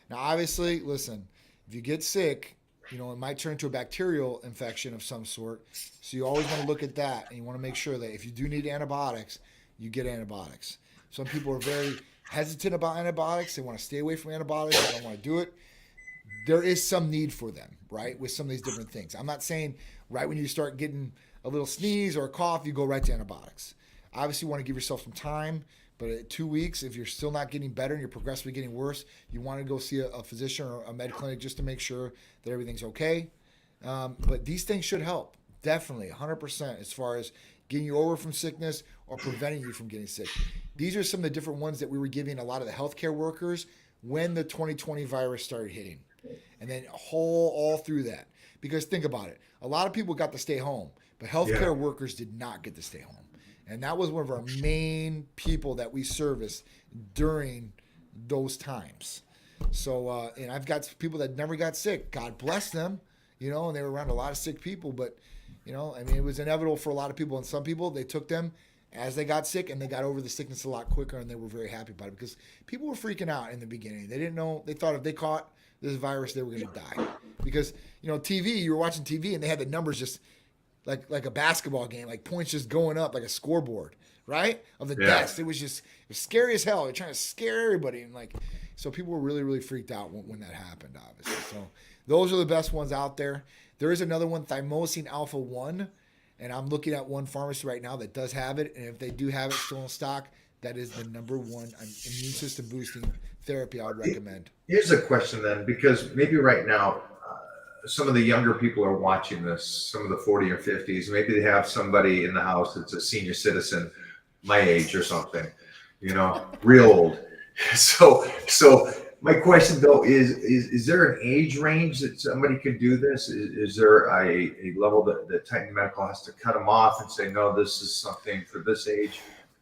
Now, obviously, listen, if you get sick, it might turn to a bacterial infection of some sort. So you always want to look at that, and you want to make sure that if you do need antibiotics, you get antibiotics. Some people are very hesitant about antibiotics. They want to stay away from antibiotics. They don't want to do it. There is some need for them, right, with some of these different things. I'm not saying right when you start getting a little sneeze or a cough, you go right to antibiotics. Obviously, you want to give yourself some time, but at 2 weeks, if you're still not getting better and you're progressively getting worse, you want to go see a physician or a med clinic just to make sure that everything's okay. But these things should help, definitely, 100%, as far as getting you over from sickness or preventing you from getting sick. These are some of the different ones that we were giving a lot of the healthcare workers when the 2020 virus started hitting. And then all through that. Because think about it. A lot of people got to stay home, but healthcare workers did not get to stay home. And that was one of our main people that we serviced during those times. So, and I've got people that never got sick. God bless them, and they were around a lot of sick people. But, it was inevitable for a lot of people. And some people, they took them as they got sick, and they got over the sickness a lot quicker, and they were very happy about it because people were freaking out in the beginning. They didn't know. They thought if they caught this virus, they were going to die. Because, TV, you were watching TV, and they had the numbers just like a basketball game, like points just going up like a scoreboard, right? Of the deaths. It was scary as hell. They're trying to scare everybody. And so people were really, really freaked out when that happened, obviously. So those are the best ones out there. There is another one, thymosin alpha 1. And I'm looking at one pharmacy right now that does have it. And if they do have it still in stock, that is the number one immune system boosting therapy I would recommend. Here's a question then, because maybe right now, some of the younger people are watching this, some of the 40 or 50s. Maybe they have somebody in the house that's a senior citizen, my age or something, real old. So my question though is there an age range that somebody could do this? Is there a level that Titan Medical has to cut them off and say, no, this is something for this age?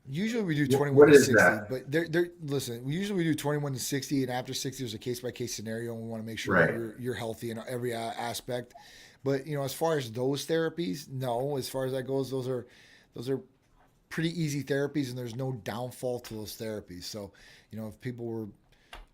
Usually we do 21 what to is 60, that? But listen, we usually do 21 to 60, and after 60 there's a case-by-case scenario, and we want to make sure that you're healthy in every aspect. But, as far as those therapies, no, as far as that goes, those are pretty easy therapies, and there's no downfall to those therapies. So, if people were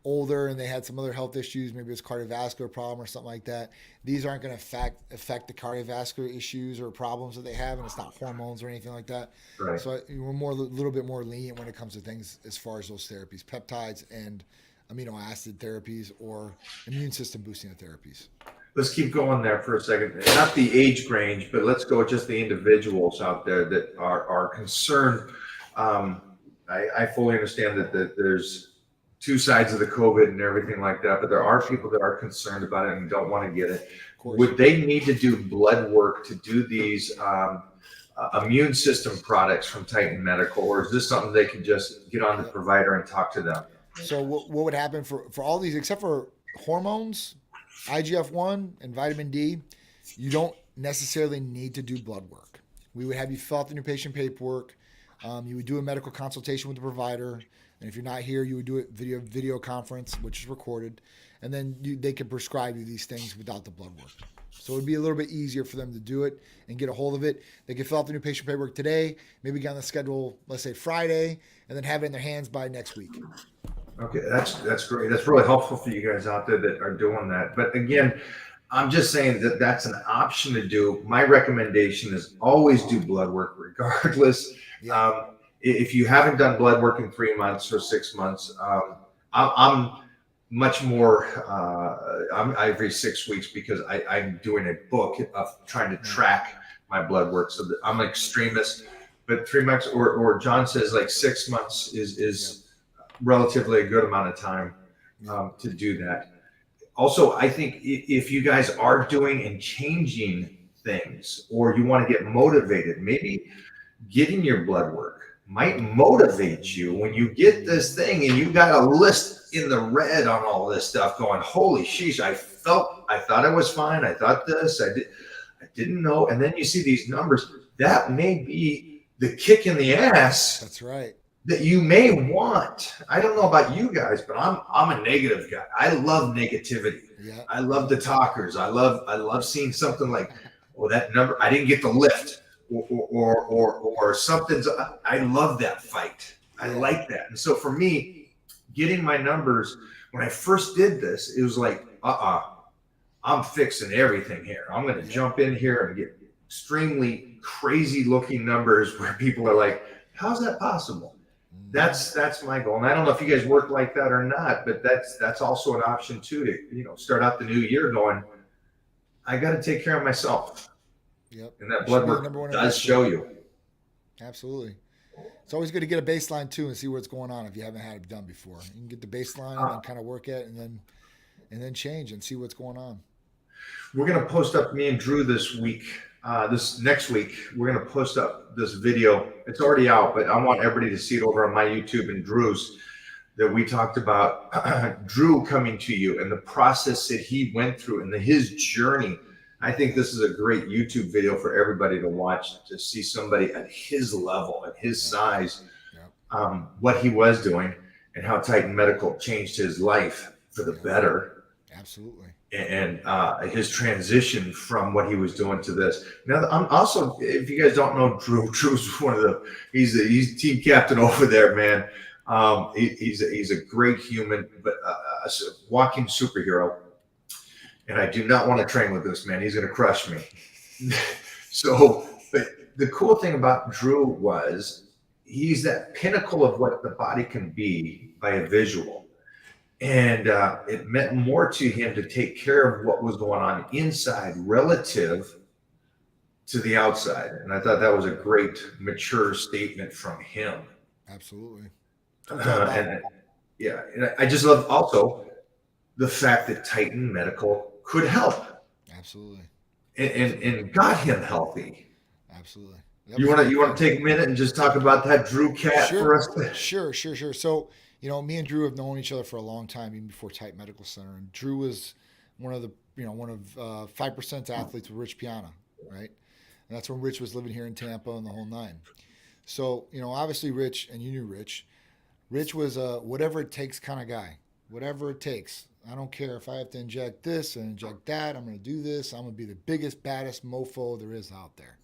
older and they had some other health issues, maybe it's a cardiovascular problem or something like that, these aren't going to affect the cardiovascular issues or problems that they have, and it's not hormones or anything like that. Right. So we're a little bit more lenient when it comes to things as far as those therapies, peptides and amino acid therapies or immune system boosting therapies. Let's keep going there for a second. Not the age range, but let's go with just the individuals out there that are concerned. I fully understand that there's two sides of the COVID and everything like that, but there are people that are concerned about it and don't want to get it. Would they need to do blood work to do these immune system products from Titan Medical, or is this something they can just get on the provider and talk to them? So what would happen for all these, except for hormones, IGF-1 and vitamin D, you don't necessarily need to do blood work. We would have you fill out the new patient paperwork. You would do a medical consultation with the provider. And if you're not here, you would do it video conference, which is recorded. And then they can prescribe you these things without the blood work. So it would be a little bit easier for them to do it and get a hold of it. They can fill out the new patient paperwork today, maybe get on the schedule, let's say Friday, and then have it in their hands by next week. Okay, that's great. That's really helpful for you guys out there that are doing that. But again, I'm just saying that that's an option to do. My recommendation is always do blood work regardless. Yeah. If you haven't done blood work in 3 months or 6 months, I'm much more, I'm every 6 weeks because I'm doing a book of trying to track my blood work. So that I'm an extremist, but 3 months or John says like 6 months is relatively a good amount of time to do that. Also, I think if you guys are doing and changing things, or you want to get motivated, maybe getting your blood work might motivate you when you get this thing and you got a list in the red on all this stuff going, holy sheesh, I thought I was fine. I thought this, I didn't know. And then you see these numbers, that may be the kick in the ass. That's right. That you may want. I don't know about you guys, but I'm a negative guy. I love negativity. Yeah. I love the talkers. I love seeing something like, oh, that number, I didn't get the lift. Or something's. I love that fight. I like that. And so for me, getting my numbers, when I first did this, it was like, I'm fixing everything here. I'm going to jump in here and get extremely crazy looking numbers where people are like, how's that possible? That's my goal. And I don't know if you guys work like that or not, but that's also an option too, to, start out the new year going, I got to take care of myself. Yep. And that blood work does show you. Absolutely. It's always good to get a baseline too and see what's going on if you haven't had it done before. You can get the baseline and then kind of work it and then change and see what's going on. We're going to post up, me and Drew this week, this next week, we're going to post up this video. It's already out, but I want everybody to see it over on my YouTube and Drew's, that we talked about Drew coming to you and the process that he went through and his journey. I think this is a great YouTube video for everybody to watch, to see somebody at his level, at his size, what he was doing and how Titan Medical changed his life for the better. Absolutely. And his transition from what he was doing to this. Now, I'm also, if you guys don't know Drew, Drew's he's team captain over there, man. He's a great human, but a walking superhero. And I do not want to train with this man. He's going to crush me. So, but the cool thing about Drew was he's that pinnacle of what the body can be by a visual. And it meant more to him to take care of what was going on inside relative to the outside. And I thought that was a great, mature statement from him. Absolutely. And I just love also the fact that Titan Medical could help. Absolutely. And got him healthy. Absolutely. You want to take a minute and just talk about that Drew cat for us? Sure. So, me and Drew have known each other for a long time, even before Titan Medical Center. And Drew was one of 5% athletes with Rich Piana, right? And that's when Rich was living here in Tampa and the whole nine. So, obviously Rich, and you knew Rich. Rich was a whatever it takes kind of guy. Whatever it takes. I don't care if I have to inject this and inject that. I'm going to do this. I'm going to be the biggest, baddest mofo there is out there.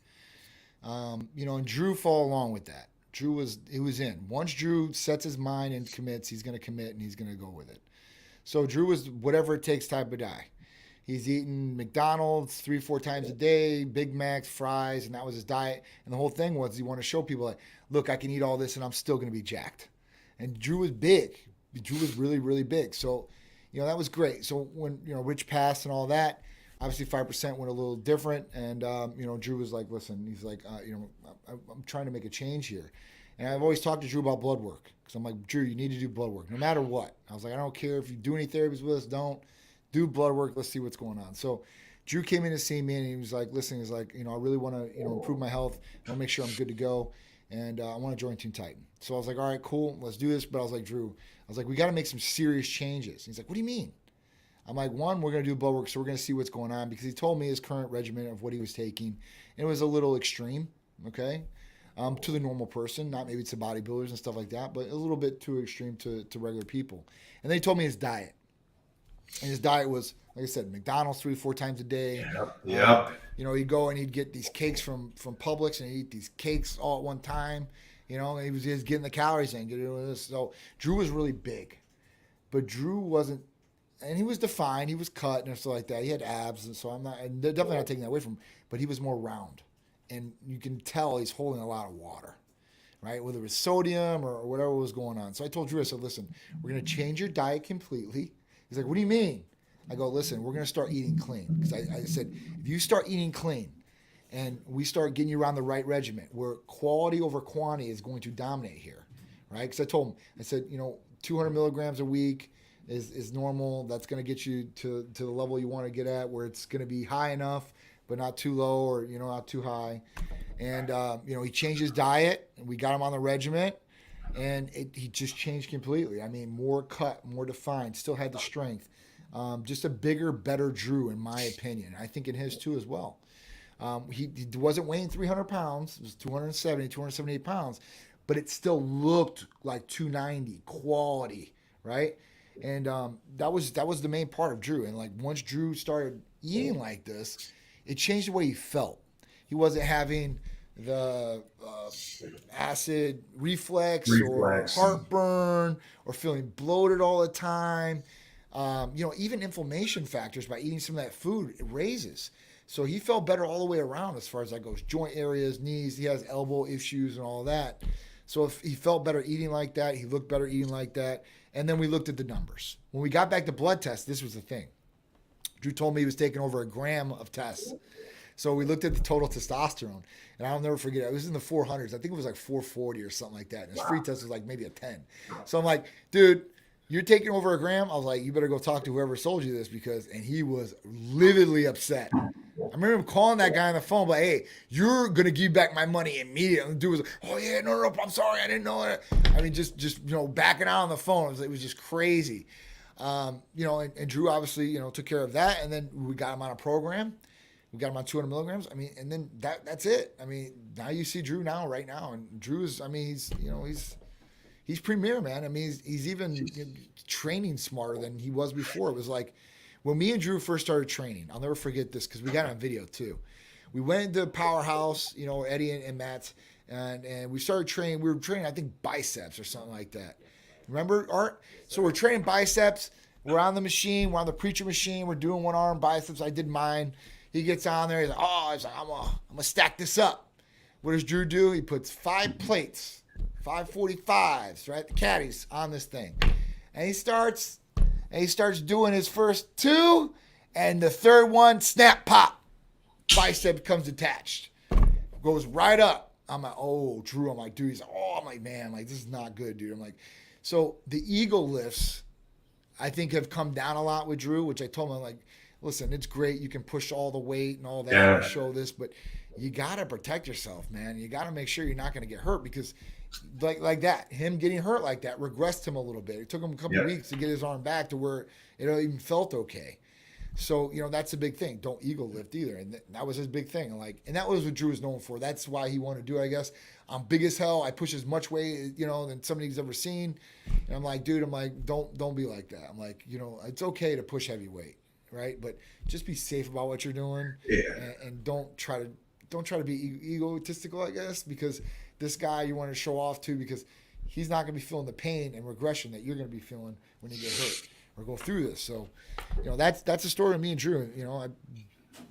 And Drew followed along with that. He was in. Once Drew sets his mind and commits, he's going to commit and he's going to go with it. So Drew was whatever it takes type of guy. He's eating McDonald's 3-4 times a day, Big Macs, fries, and that was his diet. And the whole thing was he wanted to show people, like, look, I can eat all this and I'm still going to be jacked. And Drew was big. Drew was really, really big. So, that was great. So when, Rich passed and all that, obviously 5% went a little different. And, Drew was like, listen, he's like, I'm trying to make a change here. And I've always talked to Drew about blood work. Because I'm like, Drew, you need to do blood work no matter what. I was like, I don't care if you do any therapies with us, don't. Do blood work. Let's see what's going on. So Drew came in to see me and he was like, listen, he's like, I really want to, improve my health. I want to make sure I'm good to go. And I want to join Team Titan. So I was like, all right, cool. Let's do this. But I was like, Drew, we got to make some serious changes. He's like, what do you mean? I'm like, one, we're going to do blood work. So we're going to see what's going on. Because he told me his current regimen of what he was taking. And it was a little extreme, okay, to the normal person. Not maybe to bodybuilders and stuff like that. But a little bit too extreme to regular people. And then he told me his diet. And his diet was, like I said, McDonald's 3-4 times a day. Yep. He'd go and he'd get these cakes from Publix and he'd eat these cakes all at one time. And he was just getting the calories in. So Drew was really big. But Drew wasn't, and he was defined. He was cut and stuff like that. He had abs. And so and they're definitely not taking that away from him. But he was more round. And you can tell he's holding a lot of water, right? Whether it was sodium or whatever was going on. So I told Drew, I said, listen, we're going to change your diet completely. He's like, what do you mean? I go, listen, we're going to start eating clean. Because I said, if you start eating clean and we start getting you around the right regimen, where quality over quantity is going to dominate here, right? Because I told him, I said, 200 milligrams a week is normal. That's going to get you to the level you want to get at, where it's going to be high enough, but not too low or, not too high. And, he changed his diet and we got him on the regimen. And he just changed completely. I mean, more cut, more defined, still had the strength. Just a bigger, better Drew, in my opinion. I think in his too as well. He wasn't weighing 300 pounds. It was 278 pounds. But it still looked like 290, quality, right? And that was the main part of Drew. And like once Drew started eating like this, it changed the way he felt. He wasn't having the acid reflux, or Reflex. heartburn, or feeling bloated all the time. Even inflammation factors by eating some of that food, it raises. So he felt better all the way around as far as that goes. Joint areas, knees, he has elbow issues and all that. So if he felt better eating like that, he looked better eating like that. And then we looked at the numbers. When we got back to blood tests, this was the thing. Drew told me he was taking over a gram of tests. So we looked at the total testosterone, and I'll never forget it. It was in the 400s. I think it was like 440 or something like that. And his free test was like maybe a 10. So I'm like, dude, you're taking over a gram? I was like, you better go talk to whoever sold you this and he was lividly upset. I remember him calling that guy on the phone, but hey, you're going to give back my money immediately. And the dude was like, oh yeah, no, I'm sorry. I didn't know it. I mean, just backing out on the phone. It was just crazy. And Drew obviously, took care of that. And then we got him on a program. We got him on 200 milligrams. I mean, and then that's it. I mean, now you see Drew right now. And Drew's, I mean, he's premier, man. I mean, he's even training smarter than he was before. It was like when me and Drew first started training, I'll never forget this because we got it on video too. We went into Powerhouse, Eddie and Matt's, and we started training. We were training, I think, biceps or something like that. Remember, Art? So we're training biceps. We're on the machine. We're on the preacher machine. We're doing one arm biceps. I did mine. He gets on there. He's like, I'm gonna stack this up. What does Drew do? He puts 5 plates, 545s, right? The caddies on this thing. And he starts doing his first 2, and the third one, snap, pop. Bicep comes detached. Goes right up. I'm like, oh, Drew. I'm like, dude. He's like, I'm like, man, like, this is not good, dude. I'm like, so the ego lifts, I think, have come down a lot with Drew, which I told him, I'm like, listen, it's great. You can push all the weight and all that and show this, but you got to protect yourself, man. You got to make sure you're not going to get hurt because like that, him getting hurt like that regressed him a little bit. It took him a couple of weeks to get his arm back to where it even felt okay. So, that's a big thing. Don't ego lift either. And that was his big thing. And that was what Drew was known for. That's why he wanted to do it, I guess. I'm big as hell. I push as much weight, than somebody's ever seen. And I'm like, dude, don't be like that. I'm like, it's okay to push heavy weight. Right, but just be safe about what you're doing, and don't try to be egotistical, I guess, because this guy you want to show off to because he's not going to be feeling the pain and regression that you're going to be feeling when you get hurt or go through this. So, that's the story of me and Drew.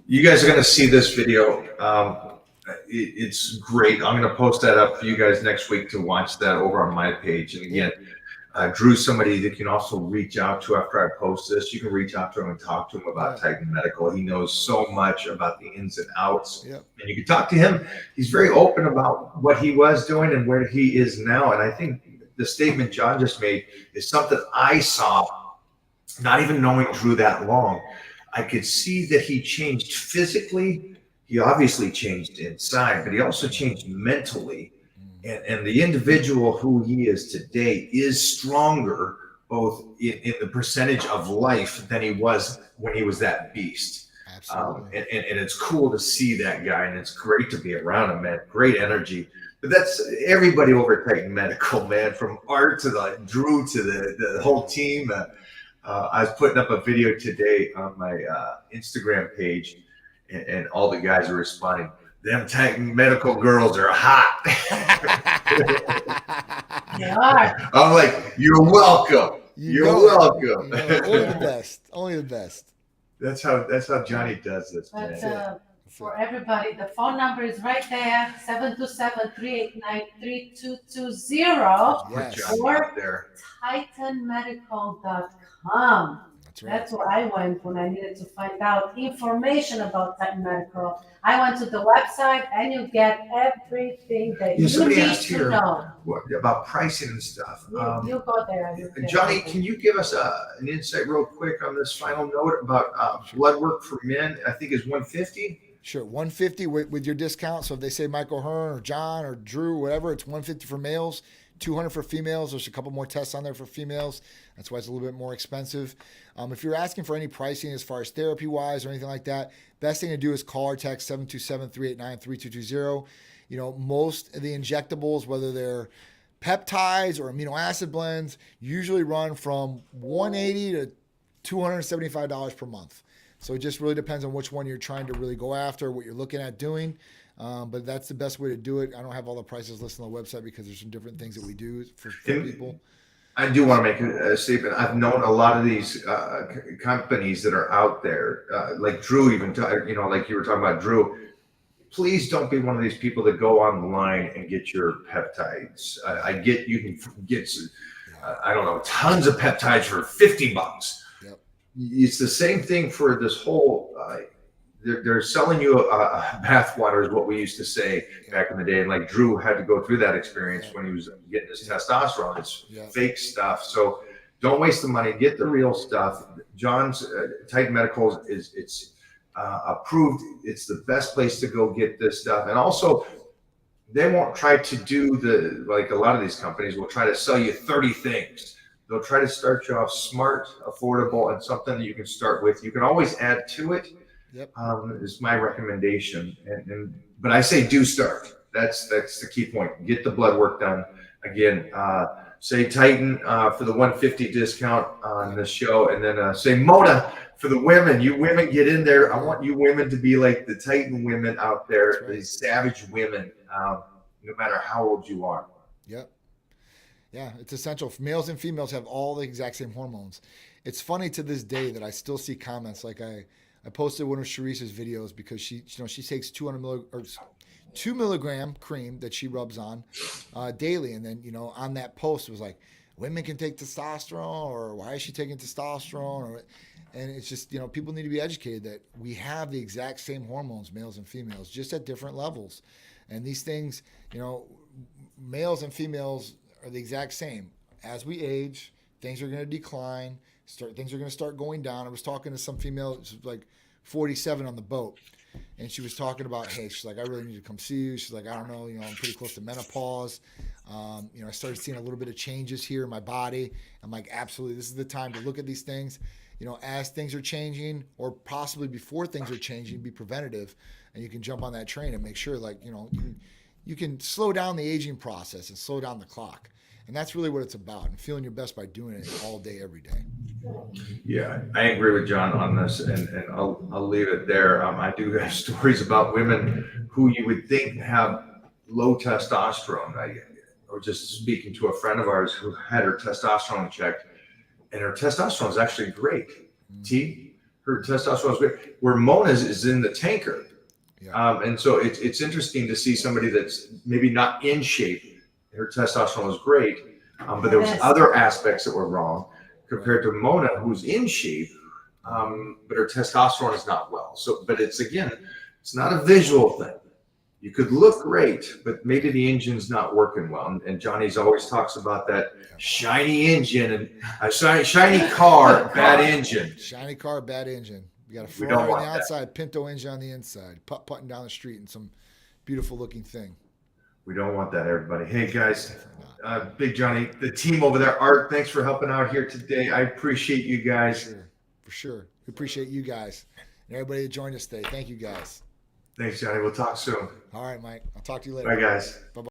You guys are going to see this video. It's great. I'm going to post that up for you guys next week to watch that over on my page. And again. Drew's somebody that can also reach out to after I post this. You can reach out to him and talk to him about Titan Medical. He knows so much about the ins and outs. And you can talk to him. He's very open about what he was doing and where he is now. And I think the statement John just made is something I saw, not even knowing Drew that long. I could see that he changed physically. He obviously changed inside, but he also changed mentally. And the individual who he is today is stronger, both in the percentage of life than he was when he was that beast. Absolutely. And it's cool to see that guy, and it's great to be around him, man. Great energy. But that's everybody over at Titan Medical, man, from Art to Drew to the whole team. I was putting up a video today on my Instagram page, and all the guys are responding. Them Titan Medical girls are hot. They are. I'm like, you're welcome. You're welcome. Only the best. Only the best. That's how Johnny does this, But man. for everybody, the phone number is right there: 727-389-3220. Yes. Or there. TitanMedical.com. That's right. That's where I went when I needed to find out information about Titan Medical. I went to the website, and you get everything that you need to know. What, about pricing and stuff. You go there. Johnny, can you give us an insight real quick on this final note about blood work for men? I think is $150. Sure, $150 with your discount. So if they say Michael Hearn or John or Drew, whatever, it's $150 for males, $200 for females. There's a couple more tests on there for females. That's why it's a little bit more expensive. If you're asking for any pricing as far as therapy-wise or anything like that, best thing to do is call or text 727-389-3220. Most of the injectables, whether they're peptides or amino acid blends, usually run from $180 to $275 per month. So it just really depends on which one you're trying to really go after, what you're looking at doing. But that's the best way to do it. I don't have all the prices listed on the website because there's some different things that we do for people. I do want to make a statement. I've known a lot of these companies that are out there, like Drew, even, like you were talking about Drew. Please don't be one of these people that go online and get your peptides. I get you can get, I don't know, tons of peptides for $50. Yep. It's the same thing for this whole. They're selling you a bathwater, is what we used to say back in the day. And like Drew had to go through that experience when he was getting his testosterone. It's fake stuff. So don't waste the money. Get the real stuff. John's Titan Medicals it's approved. It's the best place to go get this stuff. And also, they won't try to do like a lot of these companies will try to sell you 30 things. They'll try to start you off smart, affordable, and something that you can start with. You can always add to it. Yep. Is my recommendation. But I say do start. That's the key point. Get the blood work done. Again, say Titan for the 150 discount on this show, and then say Mona for the women. You women get in there. I want you women to be like the Titan women out there, right. These savage women, no matter how old you are. Yep. Yeah, it's essential. Males and females have all the exact same hormones. It's funny to this day that I still see comments like I posted one of Sharice's videos because she takes 2 milligram cream that she rubs on daily, and then on that post it was like, women can take testosterone, or why is she taking testosterone? And it's just people need to be educated that we have the exact same hormones, males and females, just at different levels, and these things, males and females are the exact same. As we age, things are going to decline. Things are going to start going down. I was talking to some female, like 47 on the boat, and she was talking about, hey, she's like, I really need to come see you. She's like, I don't know, I'm pretty close to menopause. I started seeing a little bit of changes here in my body. I'm like, absolutely, this is the time to look at these things. As things are changing, or possibly before things are changing, be preventative, and you can jump on that train and make sure, like, you can slow down the aging process and slow down the clock. And that's really what it's about, and feeling your best by doing it all day, every day. Yeah, I agree with John on this, and I'll leave it there. I do have stories about women who you would think have low testosterone. I was just speaking to a friend of ours who had her testosterone checked, and her testosterone is actually great. Her testosterone is great. Where Mona's is in the tanker. Yeah. And so it's interesting to see somebody that's maybe not in shape. Her testosterone was great, but there was other aspects that were wrong compared to Mona, who's in shape, but her testosterone is not well. So, but it's not a visual thing. You could look great, but maybe the engine's not working well. And Johnny's always talks about that shiny engine and a shiny car, bad engine. Shiny car, bad engine. We got a Ferrari on the outside, Pinto engine on the inside, putting down the street, and some beautiful looking thing. We don't want that, everybody. Hey, guys, Big Johnny, the team over there, Art, thanks for helping out here today. I appreciate you guys. For sure. We appreciate you guys and everybody that joined us today. Thank you, guys. Thanks, Johnny. We'll talk soon. All right, Mike. I'll talk to you later. Bye, guys. Bye-bye.